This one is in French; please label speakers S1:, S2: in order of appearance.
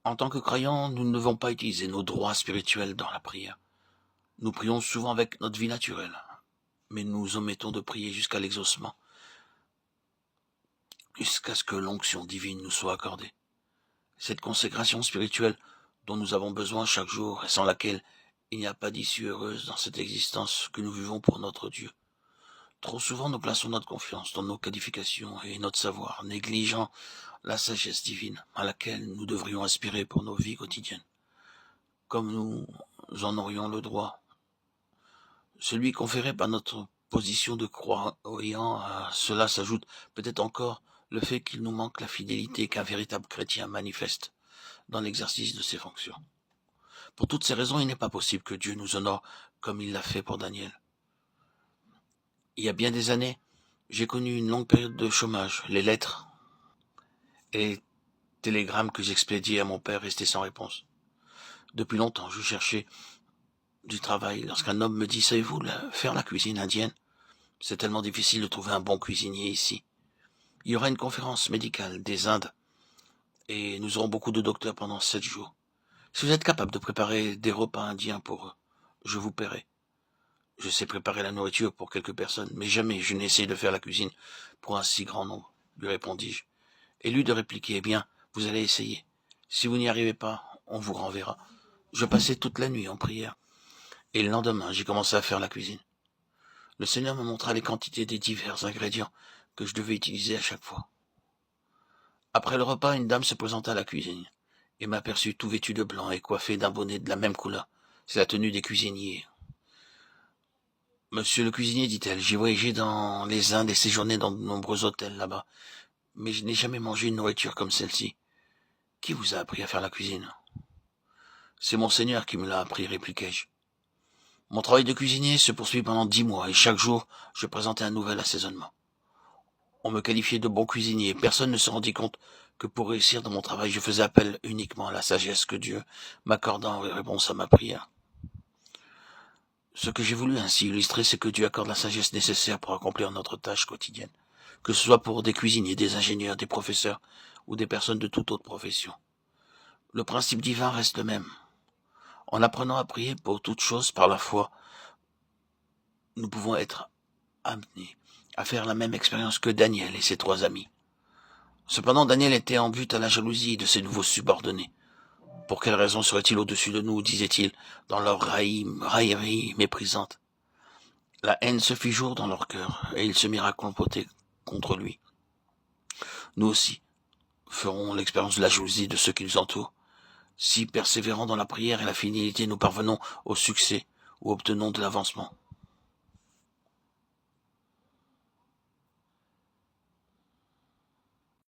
S1: En tant que croyants, nous ne devons pas utiliser nos droits spirituels dans la prière. Nous prions souvent avec notre vie naturelle, mais nous omettons de prier jusqu'à l'exaucement, jusqu'à ce que l'onction divine nous soit accordée. Cette consécration spirituelle dont nous avons besoin chaque jour et sans laquelle il n'y a pas d'issue heureuse dans cette existence que nous vivons pour notre Dieu. Trop souvent, nous plaçons notre confiance dans nos qualifications et notre savoir, négligeant la sagesse divine à laquelle nous devrions aspirer pour nos vies quotidiennes, comme nous en aurions le droit. Celui conféré par notre position de croyant, à cela s'ajoute peut-être encore le fait qu'il nous manque la fidélité qu'un véritable chrétien manifeste dans l'exercice de ses fonctions. Pour toutes ces raisons, il n'est pas possible que Dieu nous honore comme il l'a fait pour Daniel. Il y a bien des années, j'ai connu une longue période de chômage. Les lettres et les télégrammes que j'expédiais à mon père restaient sans réponse. Depuis longtemps, je cherchais du travail lorsqu'un homme me dit « Savez-vous faire la cuisine indienne ? C'est tellement difficile de trouver un bon cuisinier ici. Il y aura une conférence médicale des Indes et nous aurons beaucoup de docteurs pendant 7 jours. Si vous êtes capable de préparer des repas indiens pour eux, je vous paierai. Je sais préparer la nourriture pour quelques personnes, mais jamais je n'ai essayé de faire la cuisine pour un si grand nombre, lui répondis-je. Et lui de répliquer, eh bien, vous allez essayer. Si vous n'y arrivez pas, on vous renverra. Je passai toute la nuit en prière, et le lendemain, j'ai commencé à faire la cuisine. Le Seigneur me montra les quantités des divers ingrédients que je devais utiliser à chaque fois. Après le repas, une dame se présenta à la cuisine, et m'aperçut tout vêtu de blanc et coiffé d'un bonnet de la même couleur. C'est la tenue des cuisiniers. Monsieur le cuisinier, dit-elle, j'ai voyagé dans les Indes et séjourné dans de nombreux hôtels là-bas, mais je n'ai jamais mangé une nourriture comme celle-ci. Qui vous a appris à faire la cuisine ? C'est mon Seigneur qui me l'a appris, répliquai-je. Mon travail de cuisinier se poursuit pendant 10 mois, et chaque jour, je présentais un nouvel assaisonnement. On me qualifiait de bon cuisinier, personne ne se rendit compte que pour réussir dans mon travail, je faisais appel uniquement à la sagesse que Dieu m'accorda en réponse à ma prière. Ce que j'ai voulu ainsi illustrer, c'est que Dieu accorde la sagesse nécessaire pour accomplir notre tâche quotidienne, que ce soit pour des cuisiniers, des ingénieurs, des professeurs ou des personnes de toute autre profession. Le principe divin reste le même. En apprenant à prier pour toute chose par la foi, nous pouvons être amenés à faire la même expérience que Daniel et ses 3 amis. Cependant, Daniel était en but à la jalousie de ses nouveaux subordonnés. Pour quelle raison serait-il au-dessus de nous, disait-il, dans leur raillerie méprisante. La haine se fit jour dans leur cœur, et ils se mirent à comploter contre lui. Nous aussi ferons l'expérience de la jalousie de ceux qui nous entourent. Si, persévérant dans la prière et la fidélité, nous parvenons au succès ou obtenons de l'avancement,